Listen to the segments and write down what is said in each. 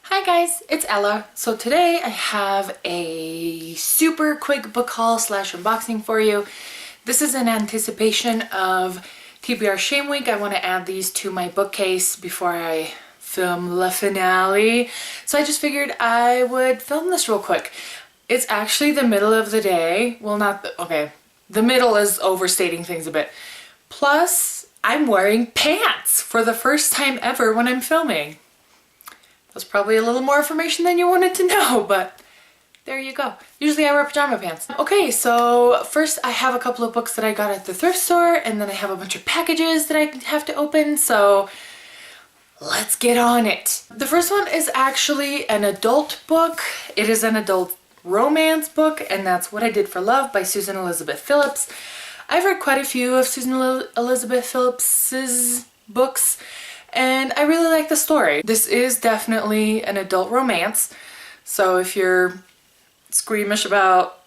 Hi guys, it's Ella. So today I have a super quick book haul slash unboxing for you. This is in anticipation of TBR Shame Week. I want to add these to my bookcase before I film the finale. So I just figured I would film this real quick. It's actually the middle of the day. Well, the middle is overstating things a bit. Plus, I'm wearing pants for the first time ever when I'm filming. That's probably a little more information than you wanted to know, but there you go. Usually I wear pajama pants. Okay, so first I have a couple of books that I got at the thrift store, and then I have a bunch of packages that I have to open, so let's get on it. The first one is actually an adult book. It is an adult romance book, and that's What I Did for Love by Susan Elizabeth Phillips. I've read quite a few of Susan Elizabeth Phillips's books, and I really like the story. This is definitely an adult romance, so if you're squeamish about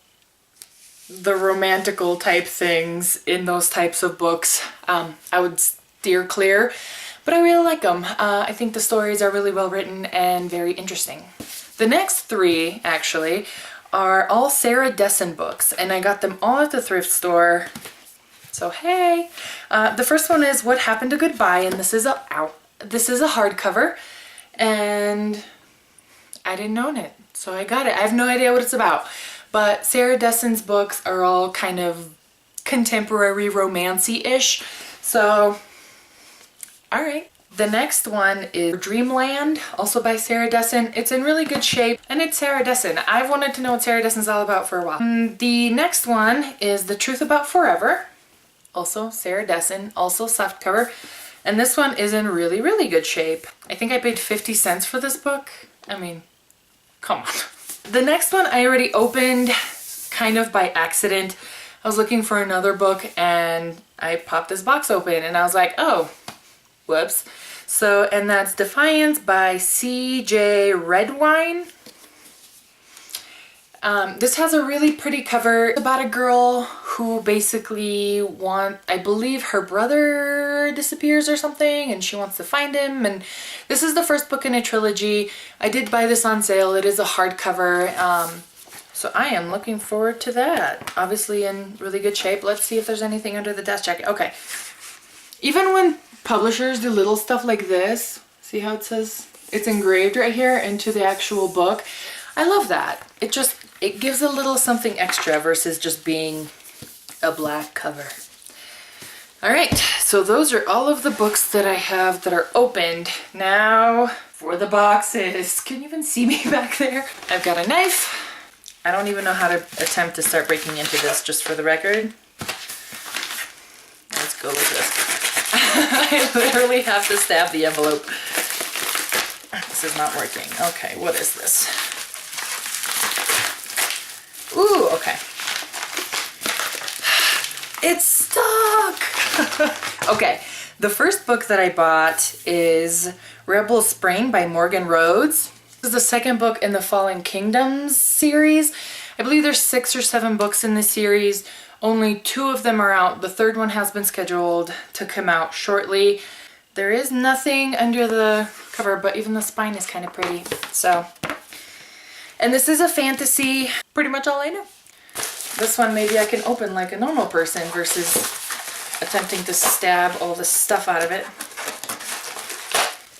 the romantical type things in those types of books, I would steer clear, but I really like them. I think the stories are really well written and very interesting. The next three, actually, are all Sarah Dessen books, and I got them all at the thrift store. So hey! The first one is What Happened to Goodbye, and this is a hardcover, and I didn't own it, so I got it. I have no idea what it's about, but Sarah Dessen's books are all kind of contemporary romancy-ish, so alright. The next one is Dreamland, also by Sarah Dessen. It's in really good shape, and it's Sarah Dessen. I've wanted to know what Sarah Dessen's all about for a while. The next one is The Truth About Forever, also Sarah Dessen, also softcover. And this one is in really, really good shape. I think I paid 50 cents for this book. I mean, come on. The next one I already opened kind of by accident. I was looking for another book and I popped this box open and I was like, oh, whoops. So, and that's Defiance by C.J. Redwine. This has a really pretty cover about a girl who basically I believe her brother disappears or something, and she wants to find him, and this is the first book in a trilogy. I did buy this on sale. It is a hardcover, so I am looking forward to that. Obviously in really good shape. Let's see if there's anything under the desk jacket. Okay. Even when publishers do little stuff like this, see how it says it's engraved right here into the actual book? I love that. It gives a little something extra versus just being a black cover. Alright, so those are all of the books that I have that are opened. Now for the boxes. Can you even see me back there? I've got a knife. I don't even know how to attempt to start breaking into this, just for the record. Let's go with this. I literally have to stab the envelope. This is not working. Okay, what is this? Ooh, okay. It's stuck! Okay, the first book that I bought is Rebel Spring by Morgan Rhodes. This is the second book in the Fallen Kingdoms series. I believe there's 6 or 7 books in this series. Only 2 of them are out. The third one has been scheduled to come out shortly. There is nothing under the cover, but even the spine is kind of pretty. So, and this is a fantasy, pretty much all I know. This one maybe I can open like a normal person versus attempting to stab all the stuff out of it.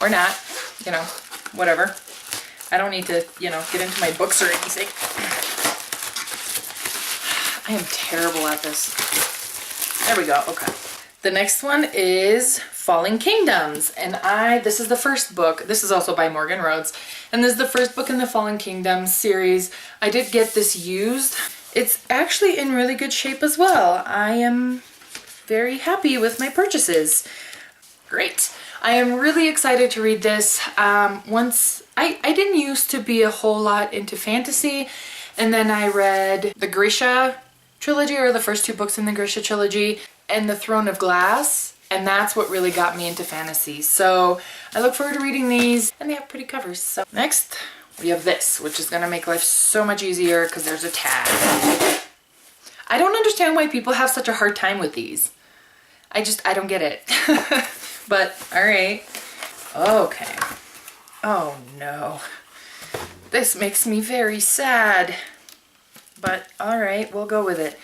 Or not, you know, whatever. I don't need to, you know, get into my books or anything. I am terrible at this. There we go, okay. The next one is Fallen Kingdoms, and this is the first book. This is also by Morgan Rhodes, and this is the first book in the Fallen Kingdoms series. I did get this used. It's actually in really good shape as well. I am very happy with my purchases. Great. I am really excited to read this. I didn't used to be a whole lot into fantasy, and then I read the Grisha trilogy, or the first 2 books in the Grisha trilogy, and The Throne of Glass, and that's what really got me into fantasy. So I look forward to reading these, and they have pretty covers. So next we have this, which is going to make life so much easier because there's a tag. I don't understand why people have such a hard time with these. I don't get it. But alright. Okay. Oh no. This makes me very sad, but all right, we'll go with it.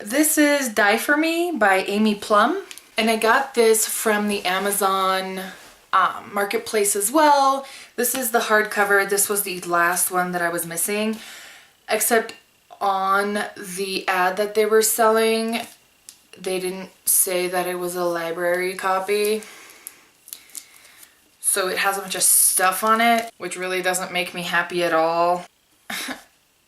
This is Die For Me by Amy Plum, and I got this from the Amazon marketplace as well. This is the hardcover. This was the last one that I was missing, except on the ad that they were selling, they didn't say that it was a library copy. So it has a bunch of stuff on it, which really doesn't make me happy at all.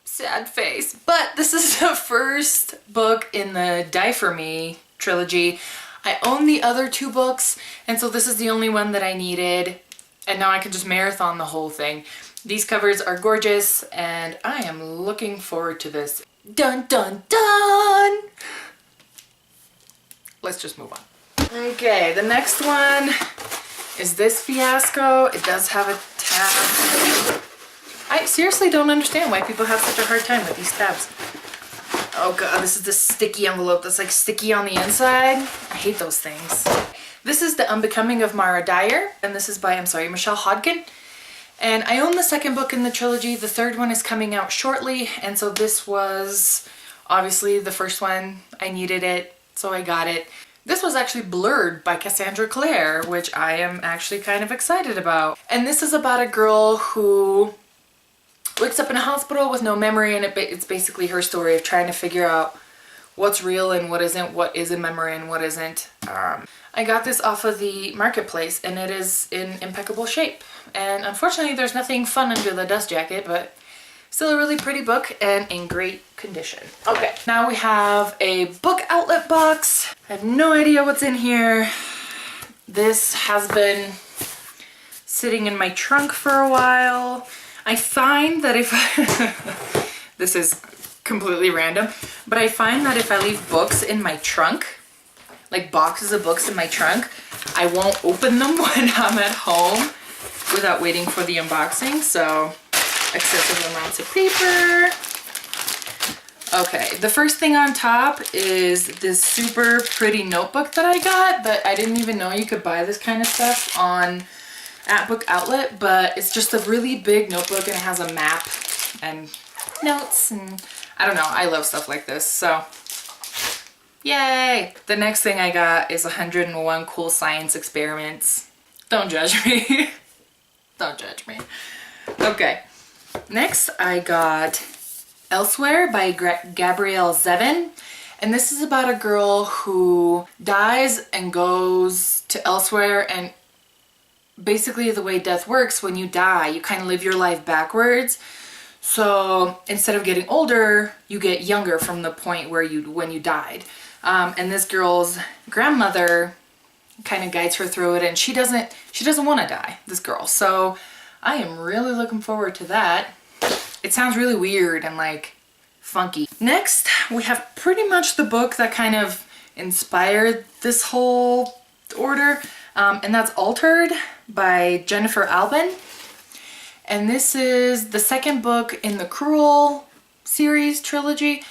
Sad face. But this is the first book in the Die For Me trilogy. I own the other two books, and so this is the only one that I needed. And now I can just marathon the whole thing. These covers are gorgeous, and I am looking forward to this. Dun dun dun! Let's just move on. Okay, the next one is this fiasco. It does have a tab. I seriously don't understand why people have such a hard time with these tabs. Oh god, this is the sticky envelope that's like sticky on the inside. I hate those things. This is The Unbecoming of Mara Dyer, and this is by, Michelle Hodgkin. And I own the second book in the trilogy. The third one is coming out shortly, and so this was obviously the first one. I needed it, so I got it. This was actually blurred by Cassandra Clare, which I am actually kind of excited about. And this is about a girl who wakes up in a hospital with no memory, and it's basically her story of trying to figure out what's real and what isn't, what is in memory and what isn't. I got this off of the marketplace, and it is in impeccable shape. And unfortunately, there's nothing fun under the dust jacket, but still a really pretty book and in great condition. Okay, now we have a book outlet box. I have no idea what's in here. This has been sitting in my trunk for a while. I find that if this is completely random, but I find that if I leave books in my trunk, like boxes of books in my trunk, I won't open them when I'm at home without waiting for the unboxing. So excessive amounts of paper. Okay, the first thing on top is this super pretty notebook that I got, that I didn't even know you could buy this kind of stuff at Book Outlet, but it's just a really big notebook, and it has a map and notes, and I don't know, I love stuff like this, so yay! The next thing I got is 101 Cool Science Experiments. Don't judge me. Don't judge me. Okay, next I got Elsewhere by Gabrielle Zevin, and this is about a girl who dies and goes to elsewhere, and basically the way death works, when you die, you kind of live your life backwards. So instead of getting older, you get younger from the point where when you died. And this girl's grandmother kind of guides her through it, and she doesn't want to die, this girl. So I am really looking forward to that. It sounds really weird and like funky. Next, we have pretty much the book that kind of inspired this whole order, and that's Altered by Jennifer Albin. And this is the second book in the Cruel series trilogy,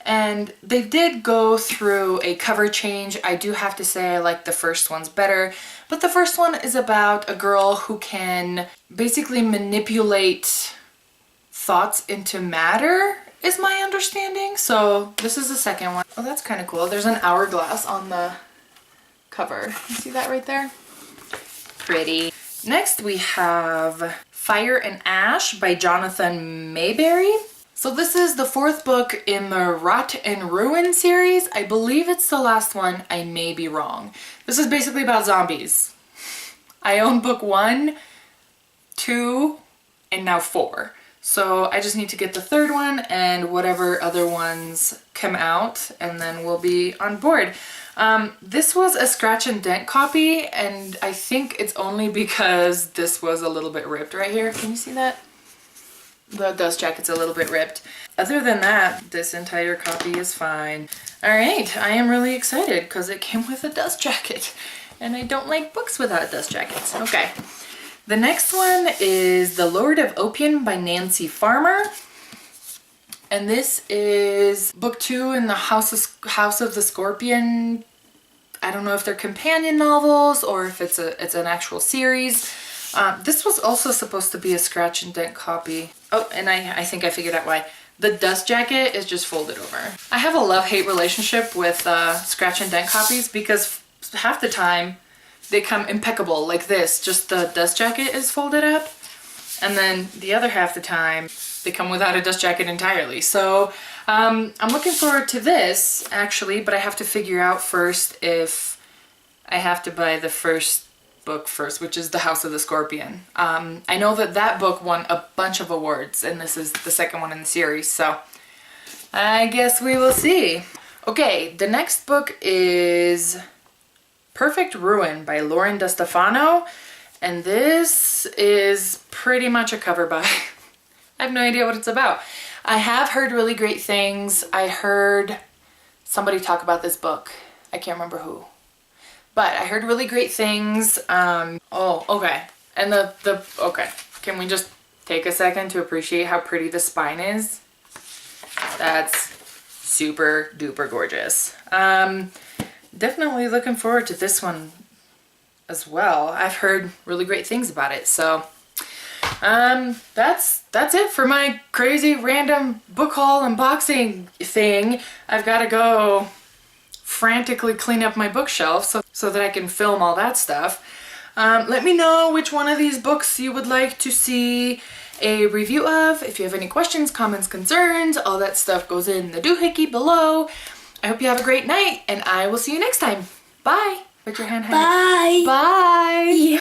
and they did go through a cover change. I do have to say I like the first one's better, but the first one is about a girl who can basically manipulate thoughts into matter, is my understanding. So this is the second one. Oh, that's kind of cool. There's an hourglass on the cover. You see that right there? Pretty. Next we have Fire and Ash by Jonathan Mayberry. So this is the fourth book in the Rot and Ruin series. I believe it's the last one. I may be wrong. This is basically about zombies. I own book 1, 2, and now 4. So I just need to get the third one and whatever other ones come out, and then we'll be on board. This was a scratch and dent copy, and I think it's only because this was a little bit ripped right here. Can you see that? The dust jacket's a little bit ripped. Other than that, this entire copy is fine. All right, I am really excited because it came with a dust jacket, and I don't like books without dust jackets. Okay. The next one is The Lord of Opium by Nancy Farmer. And this is book 2 in the House of the Scorpion. I don't know if they're companion novels or if it's an actual series, This was also supposed to be a scratch and dent copy. Oh, and I think I figured out why. The dust jacket is just folded over. I have a love-hate relationship with scratch and dent copies because half the time they come impeccable like this. Just the dust jacket is folded up. And then the other half the time they come without a dust jacket entirely. So I'm looking forward to this actually, but I have to figure out first if I have to buy the first book first, which is The House of the Scorpion. I know that book won a bunch of awards and this is the second one in the series, so I guess we will see. Okay, the next book is Perfect Ruin by Lauren DeStefano, and this is pretty much a cover buy. I have no idea what it's about. I have heard really great things. I heard somebody talk about this book. I can't remember who. But I heard really great things. Oh, okay. And okay. Can we just take a second to appreciate how pretty the spine is? That's super duper gorgeous. Definitely looking forward to this one as well. I've heard really great things about it. So, that's it for my crazy random book haul unboxing thing. I've got to go frantically clean up my bookshelf so that I can film all that stuff. Let me know which one of these books you would like to see a review of. If you have any questions, comments, concerns, all that stuff goes in the doohickey below. I hope you have a great night and I will see you next time. Bye. Put your hand high. Bye. Bye.